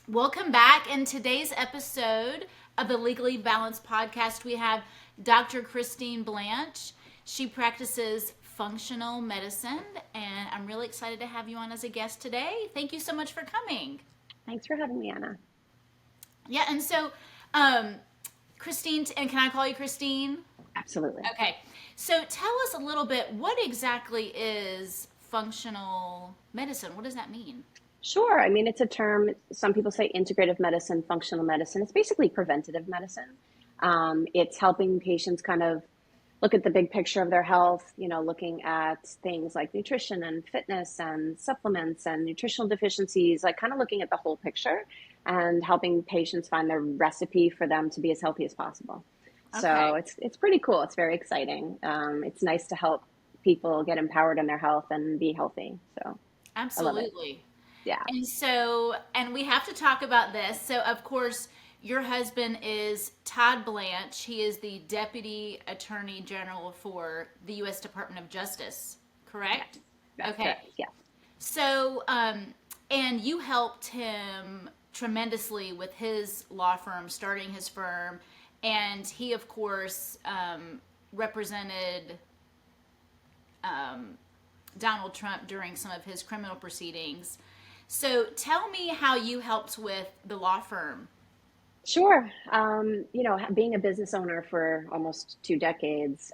Welcome back. In today's episode of the Legally Balanced podcast, we have Dr. Kristine Blanche. She practices functional medicine, and I'm really excited to have you on as a guest today. Thank you so much for coming. Thanks for having me, Anna. Yeah, and so, um, Kristine, and can I call you Kristine? Absolutely. Okay. So tell us a little bit, what exactly is functional medicine? What does that mean? Sure. I mean, it's a term, some people say integrative medicine, functional medicine. It's basically preventative medicine. It's helping patients kind of look at the big picture of their health, looking at things like nutrition and fitness and supplements and nutritional deficiencies, like kind of looking at the whole picture and helping patients find the recipe for them to be as healthy as possible. So Okay. it's pretty cool. It's very exciting. It's nice to help people get empowered in their health and be healthy. So I love it. Absolutely. Yeah. And we have to talk about this. So, of course, your husband is Todd Blanche. He is the Deputy Attorney General for the U.S. Department of Justice, Yes, correct? that's Okay. correct. Yes. So, and you helped him tremendously with his law firm, starting his firm. And he, of course, represented Donald Trump during some of his criminal proceedings. So tell me how you helped with the law firm. Sure. Being a business owner for almost 2 decades,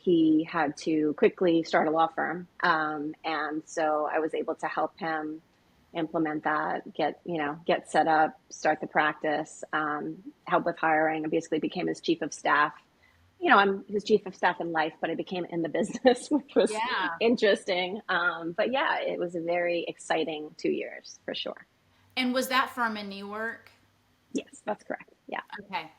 he had to quickly start a law firm. And so I was able to help him implement that, get set up, start the practice, help with hiring. I basically became his chief of staff. I'm his chief of staff in life, but I became in the business, which was Yeah. interesting. But yeah, it was a very exciting 2 years for sure. And was that firm in New York? Yes, that's correct. Yeah. Okay.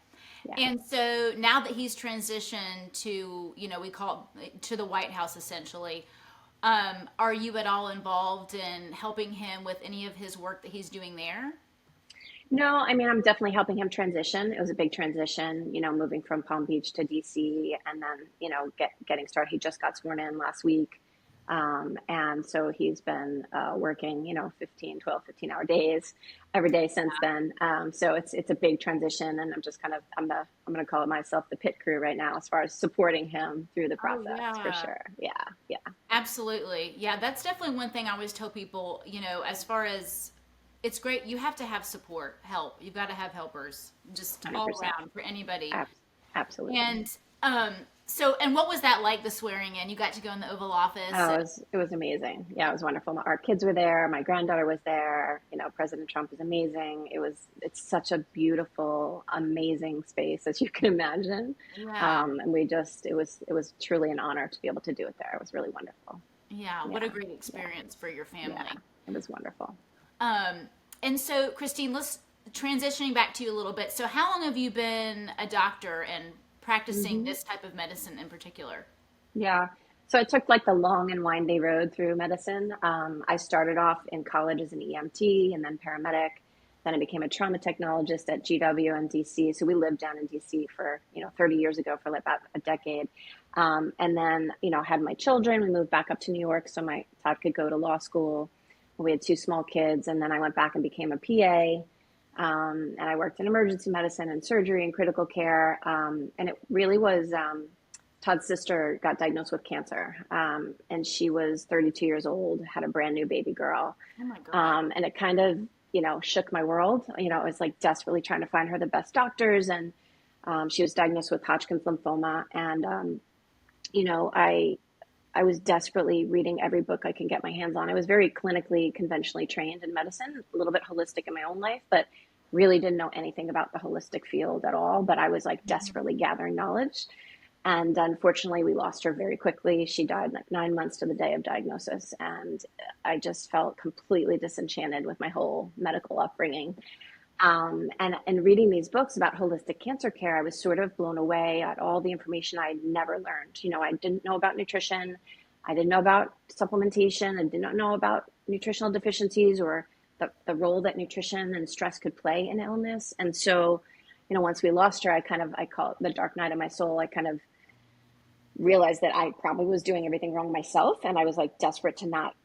Yeah. And so now that he's transitioned to, we call it to the White House essentially, are you at all involved in helping him with any of his work that he's doing there? No, I mean, I'm definitely helping him transition. It was a big transition, moving from Palm Beach to DC and then, getting started. He just got sworn in last week. And so he's been working, 15-hour days every day since then. So it's a big transition and I'm just kind of, I'm going to call it myself the pit crew right now as far as supporting him through the Oh, process for yeah. sure. Yeah. Yeah. Absolutely. Yeah, that's definitely one thing I always tell people, as far as it's great, you have to have support, help. You've got to have helpers just all 100%. around for anybody. Ab- Absolutely. And and what was that like, the swearing in? You got to go in the Oval Office Oh, and it was amazing. Yeah, it was wonderful. Our kids were there. My granddaughter was there. President Trump was amazing. It's such a beautiful, amazing space as you can imagine. yeah, And it was truly an honor to be able to do it there. It was really wonderful. yeah, what a Yeah, great yeah, experience for your yeah. family. It was wonderful. Um, and so, Christine, let's transitioning back to you a little bit. So, how long have you been a doctor and practicing Hmm. this type of medicine in particular? Yeah. So I took like the long and windy road through medicine. I started off in college as an EMT and then paramedic. Then I became a trauma technologist at GW in DC. So we lived down in DC for, 30 years ago for like about a decade. And then, had my children. We moved back up to New York so my Todd could go to law school. We had two small kids. And then I went back and became a PA. And I worked in emergency medicine and surgery and critical care. And it really was Todd's sister got diagnosed with cancer, and she was 32 years old, had a brand new baby girl. Oh my God. And it kind of, shook my world. I was like desperately trying to find her the best doctors. And she was diagnosed with Hodgkin's lymphoma. And, you know, I, I was desperately reading every book I can get my hands on. I was very clinically, conventionally trained in medicine, a little bit holistic in my own life, but really didn't know anything about the holistic field at all. But I was like desperately gathering knowledge. And unfortunately, we lost her very quickly. She died like 9 months to the day of diagnosis. And I just felt completely disenchanted with my whole medical upbringing. And reading these books about holistic cancer care, I was sort of blown away at all the information I'd never learned. I didn't know about nutrition. I didn't know about supplementation. I did not know about nutritional deficiencies or the role that nutrition and stress could play in illness. And so, once we lost her, I call it the dark night of my soul. I kind of realized that I probably was doing everything wrong myself. And I was like desperate to not,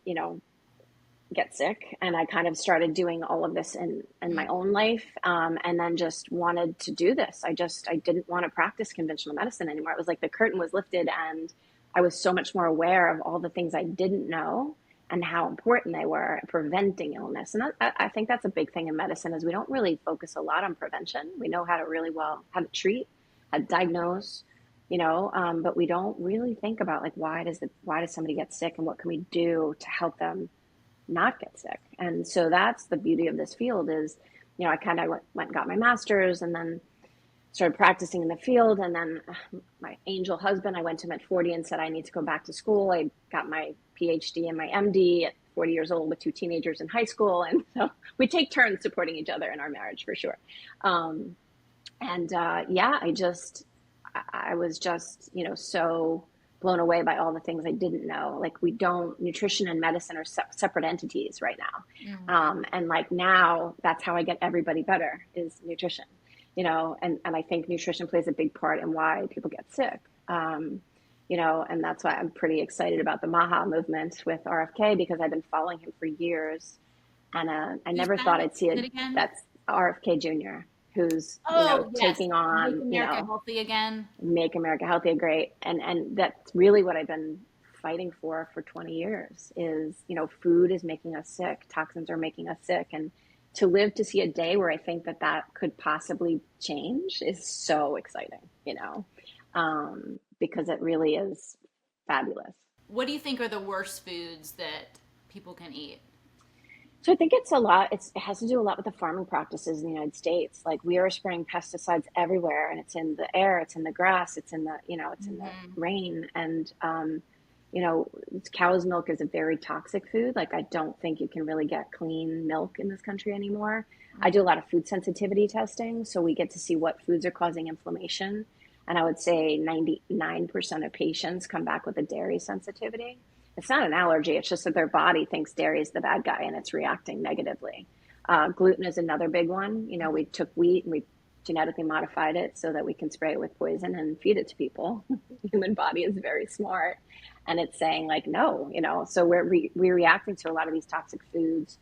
get sick, and I kind of started doing all of this in my own life, and then just wanted to do this. I didn't want to practice conventional medicine anymore. It was like the curtain was lifted, and I was so much more aware of all the things I didn't know and how important they were at preventing illness. And I think that's a big thing in medicine is we don't really focus a lot on prevention. We know how to really well how to treat, how to diagnose, but we don't really think about like why does somebody get sick and what can we do to help them not get sick. And so that's the beauty of this field is, I kind of went and got my master's and then started practicing in the field. And then my angel husband, I went to him at 40 and said, I need to go back to school. I got my PhD and my MD at 40 years old with two teenagers in high school. And so we take turns supporting each other in our marriage for sure. I was just, so blown away by all the things I didn't know. Like nutrition and medicine are separate entities right now. And like now that's how I get everybody better is nutrition, and I think nutrition plays a big part in why people get sick. And that's why I'm pretty excited about the Maha movement with RFK because I've been following him for years. And I never thought I'd see it. That's RFK Jr., who's taking on Make America healthy again. Make America healthy and great. And that's really what I've been fighting for 20 years is, food is making us sick. Toxins are making us sick. And to live to see a day where I think that could possibly change is so exciting, because it really is fabulous. What do you think are the worst foods that people can eat? So I think it's a lot. It has to do a lot with the farming practices in the United States. Like we are spraying pesticides everywhere, and it's in the air, it's in the grass, it's in the it's in the rain, and cow's milk is a very toxic food. Like I don't think you can really get clean milk in this country anymore. I do a lot of food sensitivity testing, so we get to see what foods are causing inflammation, and I would say 99% of patients come back with a dairy sensitivity. It's not an allergy. It's just that their body thinks dairy is the bad guy and it's reacting negatively. Gluten is another big one. We took wheat and we genetically modified it so that we can spray it with poison and feed it to people. The human body is very smart and it's saying like, no, so we're reacting to a lot of these toxic foods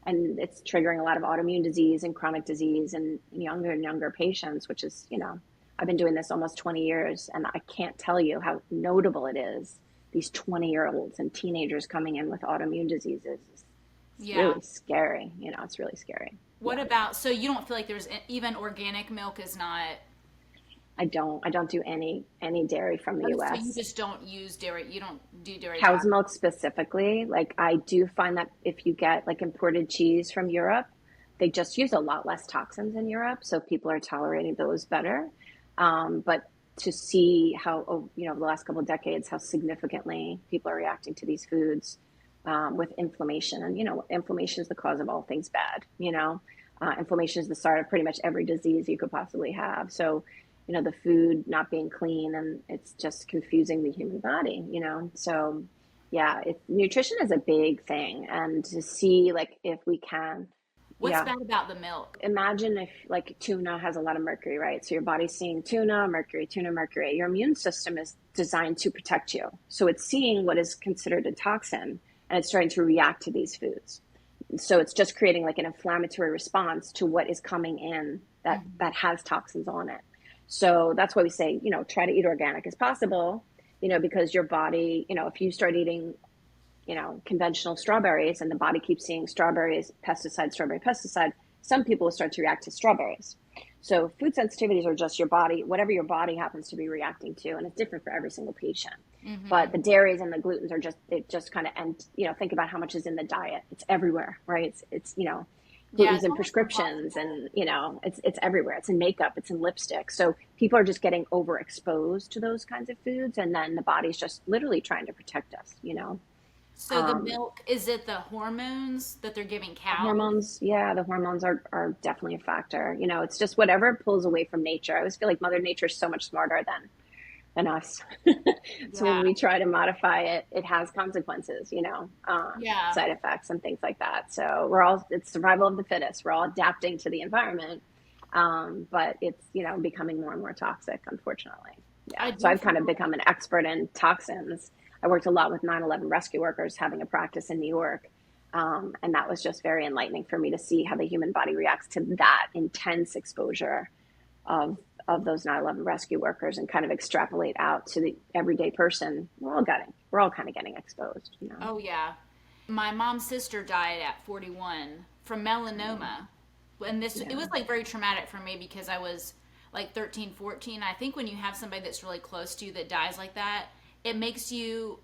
and it's triggering a lot of autoimmune disease and chronic disease in younger and younger patients, which is, I've been doing this almost 20 years and I can't tell you how notable it is. These 20-year-olds and teenagers coming in with autoimmune diseases. It's really scary. It's really scary. What about, so you don't feel like there's even organic milk is not? I don't do any dairy from the U.S. So you just don't use dairy. You don't do dairy. Cow's milk specifically. Like I do find that if you get like imported cheese from Europe, they just use a lot less toxins in Europe. So people are tolerating those better. But to see how, the last couple of decades, how significantly people are reacting to these foods with inflammation. And, inflammation is the cause of all things bad. Inflammation is the start of pretty much every disease you could possibly have. So, the food not being clean and it's just confusing the human body, So, nutrition is a big thing. And to see, like, if we can. What's bad about the milk? Imagine if like tuna has a lot of mercury, right? So your body's seeing tuna, mercury. Your immune system is designed to protect you. So it's seeing what is considered a toxin and it's starting to react to these foods. So it's just creating like an inflammatory response to what is coming in that has toxins on it. So that's why we say, try to eat organic as possible, because your body, if you start eating conventional strawberries and the body keeps seeing strawberry pesticide, some people will start to react to strawberries. So food sensitivities are just your body, whatever your body happens to be reacting to, and it's different for every single patient. But the dairies and the glutens are just kind of, and think about how much is in the diet. It's everywhere, right? It's glutens in prescriptions and, it's everywhere. It's in makeup, it's in lipstick. So people are just getting overexposed to those kinds of foods. And then the body's just literally trying to protect us, So the milk, is it the hormones that they're giving cows? Hormones, the hormones are definitely a factor. It's just whatever pulls away from nature. I always feel like Mother Nature is so much smarter than us. So when we try to modify it, it has consequences, side effects and things like that. So it's survival of the fittest. We're all adapting to the environment, but it's, becoming more and more toxic, unfortunately. So I've kind of become an expert in toxins. I worked a lot with 9/11 rescue workers having a practice in New York. And that was just very enlightening for me to see how the human body reacts to that intense exposure of those 9/11 rescue workers and kind of extrapolate out to the everyday person. We're all kind of getting exposed, you know. Oh yeah. My mom's sister died at 41 from melanoma. And this it Yeah. was like very traumatic for me because I was like 13, 14. I think when you have somebody that's really close to you that dies like that, it makes you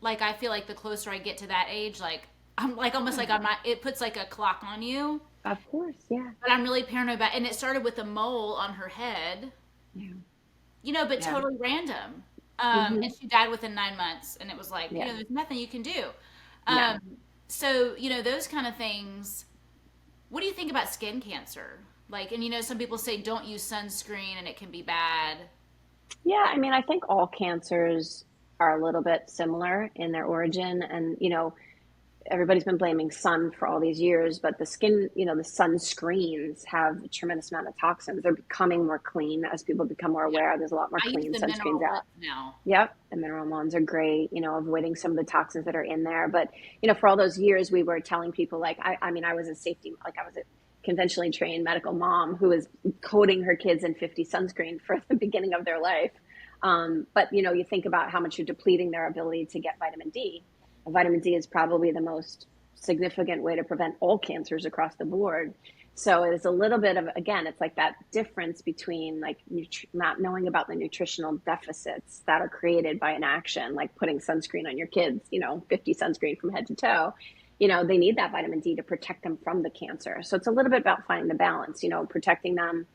like I feel like the closer I get to that age, like I'm like almost like I'm not it puts like a clock on you. Of course, yeah. But I'm really paranoid about and it started with a mole on her head, Yeah. but Yeah. totally random. Hmm. And she died within 9 months, and it was like, Yeah. there's nothing you can do. No. Um, so, those kind of things. What do you think about skin cancer? Like, and some people say don't use sunscreen and it can be bad. Yeah, I mean, I think all cancers are a little bit similar in their origin. And, everybody's been blaming sun for all these years, but the skin, the sunscreens have a tremendous amount of toxins. They're becoming more clean as people become more Yeah. aware. There's a lot more I use clean the sunscreens mineral out. lip now. Yep, the mineral ones are great, avoiding some of the toxins that are in there. But, for all those years, we were telling people, like, I mean, I was I was a conventionally trained medical mom who was coating her kids in 50 sunscreen for the beginning of their life. But, you think about how much you're depleting their ability to get vitamin D. And vitamin D is probably the most significant way to prevent all cancers across the board. So it's a little bit of, again, it's like that difference between like not knowing about the nutritional deficits that are created by an action, like putting sunscreen on your kids, 50 sunscreen from head to toe. They need that vitamin D to protect them from the cancer. So it's a little bit about finding the balance, protecting them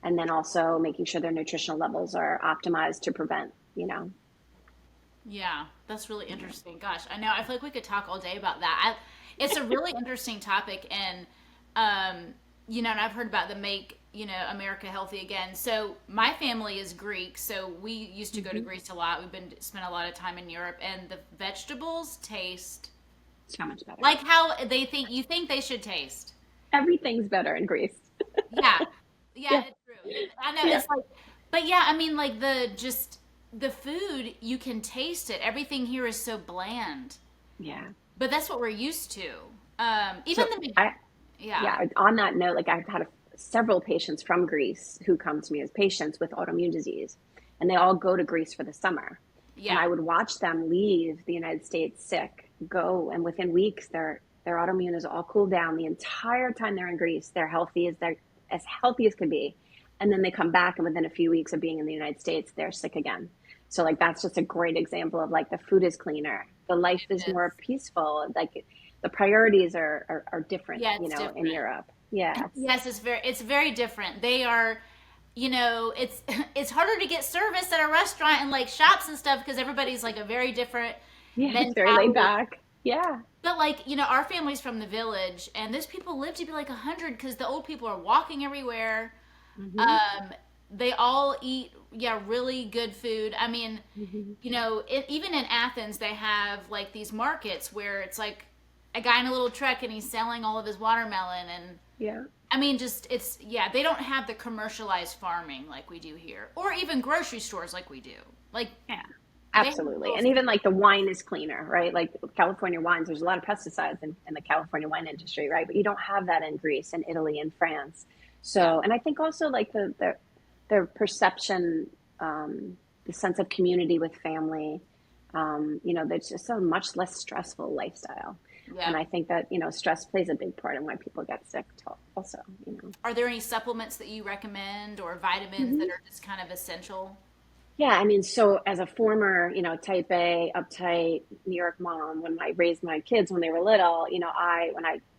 and then also making sure their nutritional levels are optimized to prevent. Yeah, that's really interesting. Gosh, I know. I feel like we could talk all day about that. It's a really interesting topic, and and I've heard about the make America healthy again. So my family is Greek, so we used to go to Mm-hmm. Greece a lot. We've been spent a lot of time in Europe, and the vegetables taste So much better. like how you think they should taste. Everything's better in Greece. Yeah, yeah, Yeah. it's true. I know Yeah. it's like, but yeah, I mean, like the food you can taste it. Everything here is so bland, Yeah. but that's what we're used to. Even So the yeah, yeah, on that note, like I've had several patients from Greece who come to me as patients with autoimmune disease, and they all go to Greece for the summer. And yeah, I would watch them leave the United States sick, go, and within weeks their autoimmune is all cooled down. The entire time they're in Greece, they're as healthy as could be. And then they come back, and within a few weeks of being in the United States, they're sick again. So like that's just a great example of like the food is cleaner, the life is it is. more peaceful. Like the priorities are different, Yeah, it's in different. Europe. Yes. Yes, it's very different. They are, it's it's harder to get service at a restaurant and like shops and stuff because everybody's like a very different Yeah, it's very laid mentality. back. Yeah. But like, our family's from the village, and those people live to be like 100 because the old people are walking everywhere. Hmm. Um, they all eat, yeah, really good food. I mean, Hmm. even in Athens, they have like these markets where it's like a guy in a little truck and he's selling all of his watermelon. And Yeah. I mean, just yeah, they don't have the commercialized farming like we do here, or even grocery stores like we do. Like Yeah. they have Absolutely. little, And even like the wine is cleaner, right? Like California wines, there's a lot of pesticides in the California wine industry, right? But you don't have that in Greece and Italy and France. yeah, So, and I think also like the perception, the sense of community with family, there's just a much less stressful lifestyle. And yeah. I think that, stress plays a big part in why people get sick also. Are there any supplements that you recommend or vitamins that Mhm. are just kind of essential? Yeah, I mean, so as a former, type A, uptight New York mom, when I raised my kids when they were little,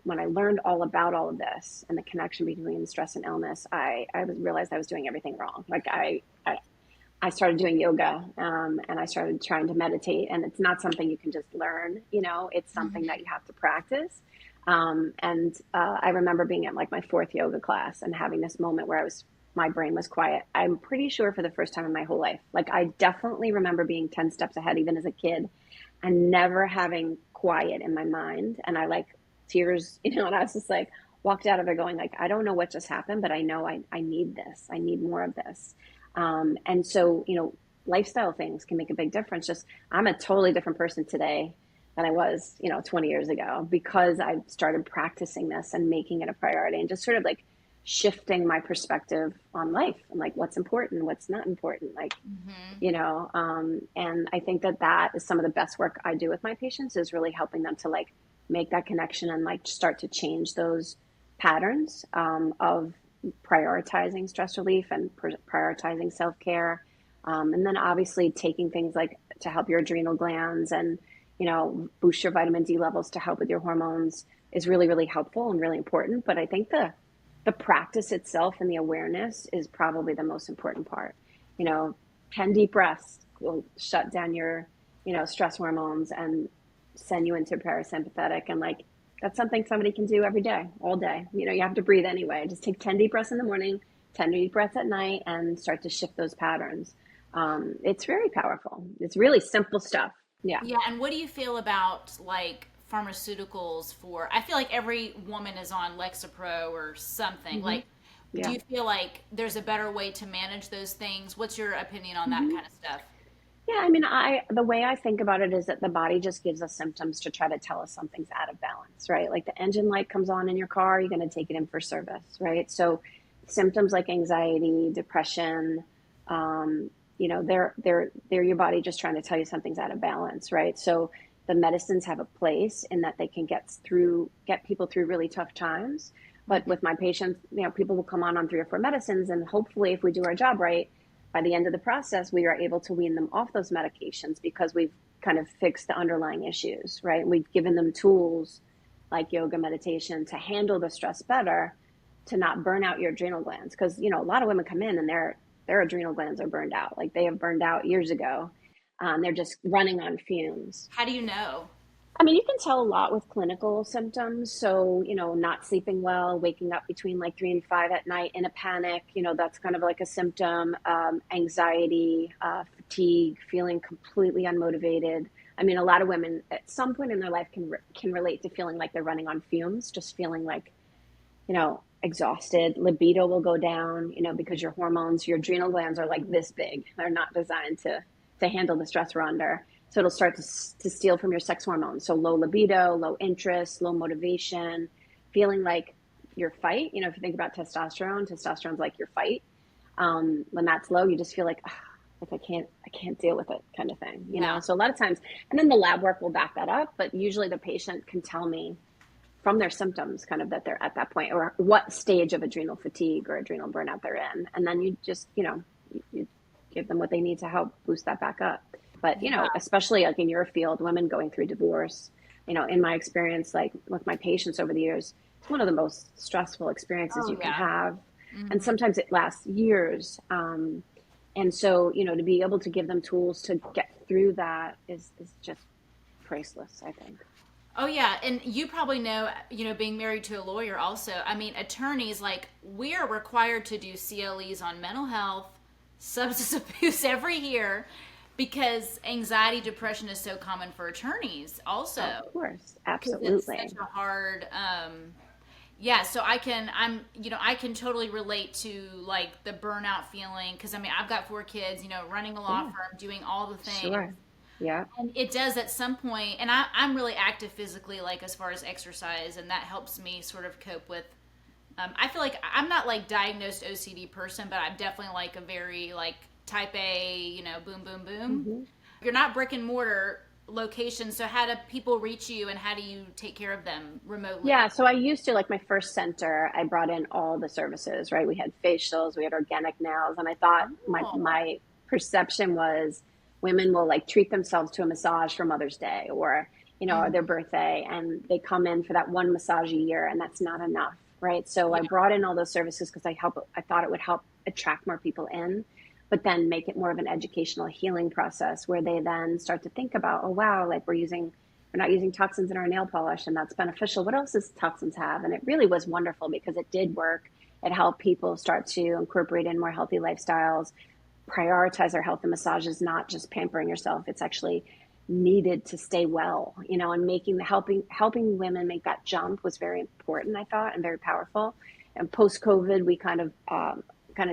when I learned all about all of this and the connection between stress and illness, realized I was doing everything wrong. Like I started doing yoga, and I started trying to meditate, and it's not something you can just learn. It's something that you have to practice. And I remember being at like my fourth yoga class and having this moment where my brain was quiet. I'm pretty sure for the first time in my whole life. Like I definitely remember being 10 steps ahead, even as a kid, and never having quiet in my mind. And I like tears, and I was just like, walked out of there going like, I don't know what just happened, but I know I need this. I need more of this. And so, lifestyle things can make a big difference. Just, I'm a totally different person today than I was, 20 years ago, because I started practicing this and making it a priority and just sort of like shifting my perspective on life and like what's important, what's not important, like, and I think that that is some of the best work I do with my patients, is really helping them to like make that connection and like start to change those patterns of prioritizing stress relief and prioritizing self-care. And then obviously taking things like to help your adrenal glands and, boost your vitamin D levels to help with your hormones is really, really helpful and really important. But I think the practice itself and the awareness is probably the most important part. 10 deep breaths will shut down your, stress hormones and send you into parasympathetic. And like, that's something somebody can do every day, all day. You have to breathe anyway. Just take 10 deep breaths in the morning, 10 deep breaths at night, and start to shift those patterns. It's very powerful. It's really simple stuff. Yeah. Yeah, and what do you feel about like pharmaceuticals for? I feel like every woman is on Lexapro or something. Mm-hmm. Like, do Yeah. you feel like there's a better way to manage those things? What's your opinion on that Mm-hmm. kind of stuff? Yeah, I mean, the way I think about it is that the body just gives us symptoms to try to tell us something's out of balance, right? Like the engine light comes on in your car, you're going to take it in for service, right? So symptoms like anxiety, depression, they're your body just trying to tell you something's out of balance, right? So the medicines have a place in that they can get people through really tough times. But with my patients, people will come on 3 or 4 medicines, and hopefully, if we do our job right, by the end of the process, we are able to wean them off those medications because we've kind of fixed the underlying issues, right? We've given them tools like yoga, meditation to handle the stress better, to not burn out your adrenal glands. Because, a lot of women come in and their adrenal glands are burned out. Like they have burned out years ago. They're just running on fumes. How do you know? I mean, you can tell a lot with clinical symptoms. So, not sleeping well, waking up between like 3 and 5 at night in a panic, that's kind of like a symptom. Anxiety, fatigue, feeling completely unmotivated. I mean, a lot of women at some point in their life can relate to feeling like they're running on fumes, just feeling like, exhausted. Libido will go down, because your hormones, your adrenal glands are like this big. They're not designed to handle the stress we're under. So it'll start to steal from your sex hormones. So low libido, low interest, low motivation, feeling like your fight. If you think about testosterone's like your fight. When that's low, you just feel like I can't deal with it, kind of thing. Yeah. So a lot of times, and then the lab work will back that up. But usually the patient can tell me from their symptoms kind of that they're at that point, or what stage of adrenal fatigue or adrenal burnout they're in. And then you just, you give them what they need to help boost that back up. But, Yeah. especially like in your field, women going through divorce, in my experience, like with my patients over the years, it's one of the most stressful experiences Oh, you can yeah. have. And Mm-hmm. sometimes it lasts years. And so, to be able to give them tools to get through that is just priceless, I think. Oh yeah, and you probably know, being married to a lawyer also. I mean, attorneys, like, we are required to do CLEs on mental health, substance abuse every year, because anxiety, depression is so common for attorneys also. Of course, Because it's absolutely. such a hard, yeah. So I can totally relate to like the burnout feeling. Because I mean, I've got 4 kids, running a law Yeah, firm, doing all the things. sure. Yeah. And it does at some point, and I'm really active physically, like as far as exercise, and that helps me sort of cope with. I feel like I'm not like diagnosed OCD person, but I'm definitely like a very like type A, boom, boom, boom. Hmm. You're not brick and mortar location, so how do people reach you, and how do you take care of them Yeah, remotely? so I used to, like my first center, I brought in all the services, right? We had facials, we had organic nails, and I thought my Oh, my perception was women will like treat themselves to a massage for Mother's Day or, or their hmm, birthday, and they come in for that one massage a year, and that's not enough, right? So I yeah, brought in all those services because I thought it would help attract more people in, but then make it more of an educational healing process where they then start to think about, oh wow, like we're not using toxins in our nail polish, and that's beneficial. What else does toxins have? And it really was wonderful because it did work. It helped people start to incorporate in more healthy lifestyles, prioritize their health, and massage is not just pampering yourself. It's actually needed to stay well, and making the helping women make that jump was very important, I thought, and very powerful. And post COVID, we kind of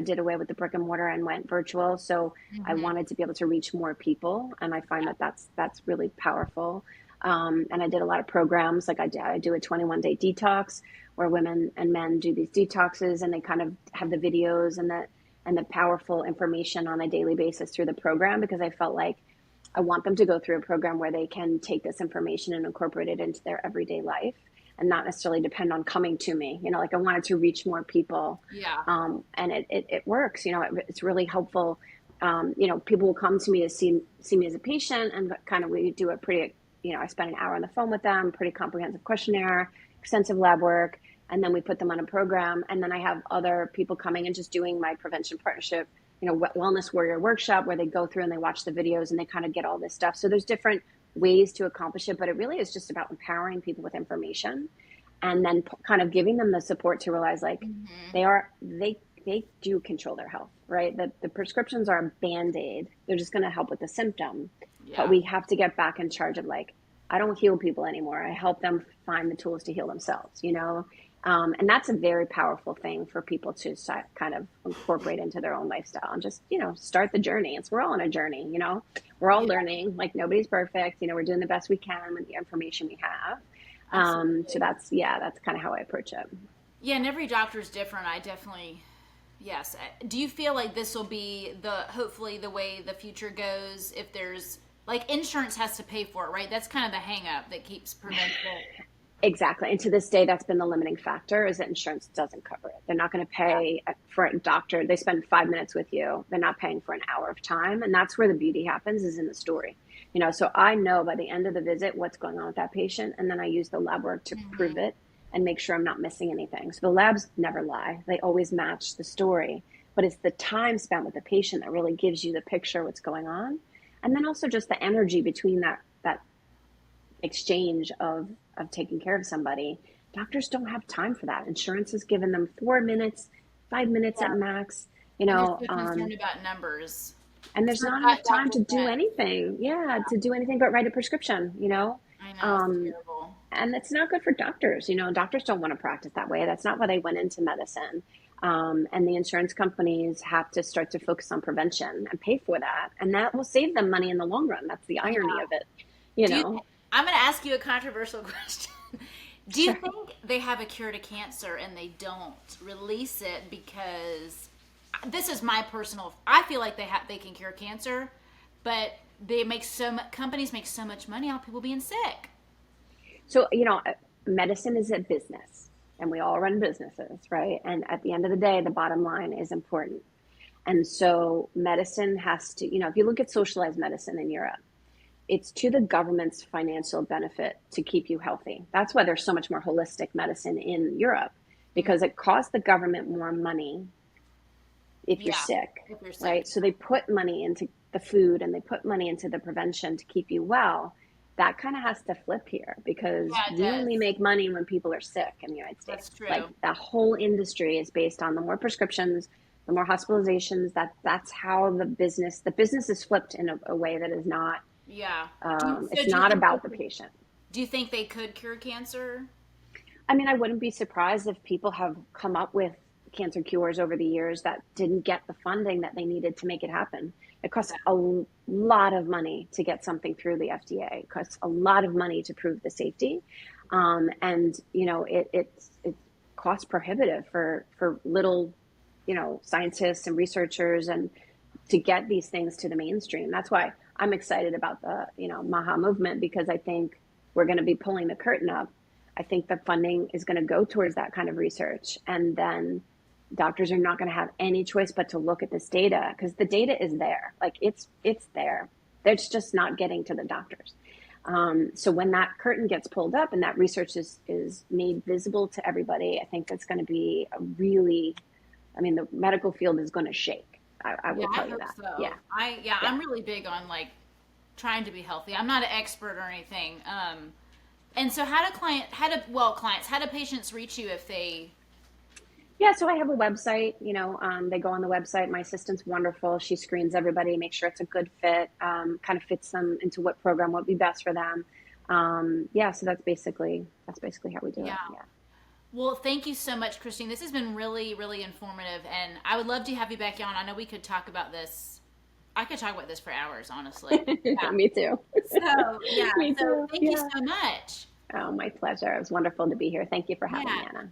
did away with the brick and mortar and went virtual. So I hmm, wanted to be able to reach more people, and I find yeah, that that's really powerful. And I did a lot of programs. Like I do a 21-day detox where women and men do these detoxes, and they kind of have the videos and the powerful information on a daily basis through the program, because I felt like I want them to go through a program where they can take this information and incorporate it into their everyday life and not necessarily depend on coming to me. Like I wanted to reach more people. Yeah. And it works. It's really helpful. People will come to me to see me as a patient, and kind of we do a pretty, I spend an hour on the phone with them, pretty comprehensive questionnaire, extensive lab work, and then we put them on a program. And then I have other people coming and just doing my prevention partnership, wellness warrior workshop, where they go through and they watch the videos and they kind of get all this stuff. So there's different ways to accomplish it, but it really is just about empowering people with information, and then kind of giving them the support to realize like they do control their health, right? The prescriptions are a Band-Aid. They're just going to help with the symptom, but we have to get back in charge of like, I don't heal people anymore. I help them find the tools to heal themselves, and that's a very powerful thing for people to kind of incorporate into their own lifestyle and just, start the journey. We're all on a journey, we're all learning, like nobody's perfect. We're doing the best we can with the information we have. So that's kind of how I approach it. Yeah. And every doctor is different. Yes. Do you feel like this will be hopefully the way the future goes? If there's like insurance has to pay for it, right? That's kind of the hang up that keeps preventing it. Exactly. And to this day, that's been the limiting factor, is that insurance doesn't cover it. They're not going to pay for a doctor. They spend 5 minutes with you. They're not paying for an hour of time. And that's where the beauty happens, is in the story. So I know by the end of the visit what's going on with that patient. And then I use the lab work to prove it and make sure I'm not missing anything. So the labs never lie. They always match the story. But it's the time spent with the patient that really gives you the picture of what's going on. And then also just the energy between that exchange of taking care of somebody. Doctors don't have time for that. Insurance has given them 4 minutes, 5 minutes at max, And they're so concerned about numbers. and there's not enough time to do anything. To do anything but write a prescription, I know, it's terrible. and it's not good for doctors. Doctors don't want to practice that way. That's not why they went into medicine. And the insurance companies have to start to focus on prevention and pay for that. And that will save them money in the long run. That's the irony of it, I'm going to ask you a controversial question. Do you think they have a cure to cancer and they don't release it because this is my personal, I feel like they can cure cancer, but companies make so much money off people being sick. So, medicine is a business, and we all run businesses, right? And at the end of the day, the bottom line is important. And so medicine has to, if you look at socialized medicine in Europe, it's to the government's financial benefit to keep you healthy. That's why there's so much more holistic medicine in Europe, because it costs the government more money if you're sick, right? So they put money into the food and they put money into the prevention to keep you well. That kind of has to flip here, because we only make money when people are sick in the United States. That's true. Like the whole industry is based on the more prescriptions, the more hospitalizations. That's how the business is flipped in a way that is not. It's not about the patient. Do you think they could cure cancer? I mean, I wouldn't be surprised if people have come up with cancer cures over the years that didn't get the funding that they needed to make it happen. It costs a lot of money to get something through the FDA. It costs a lot of money to prove the safety. And, it's cost prohibitive for little, scientists and researchers, and to get these things to the mainstream. That's why I'm excited about the, MAHA movement, because I think we're going to be pulling the curtain up. I think the funding is going to go towards that kind of research. And then doctors are not going to have any choice but to look at this data, because the data is there. Like it's there. It's just not getting to the doctors. So when that curtain gets pulled up and that research is made visible to everybody, I think that's going to be the medical field is going to shake. I will tell you that. So. Yeah. I'm really big on like trying to be healthy. I'm not an expert or anything. And so how do patients reach you if they? Yeah, so I have a website, they go on the website. My assistant's wonderful. She screens everybody, makes sure it's a good fit, kind of fits them into what program would be best for them. So that's basically how we do it. Yeah. Well, thank you so much, Kristine. This has been really, really informative, and I would love to have you back on. I know we could talk about this. I could talk about this for hours, honestly. Yeah. Me too. So, yeah. Me So too. thank you Yeah. so much. Oh, my pleasure. It was wonderful to be here. Thank you for having Yeah. me, Anna.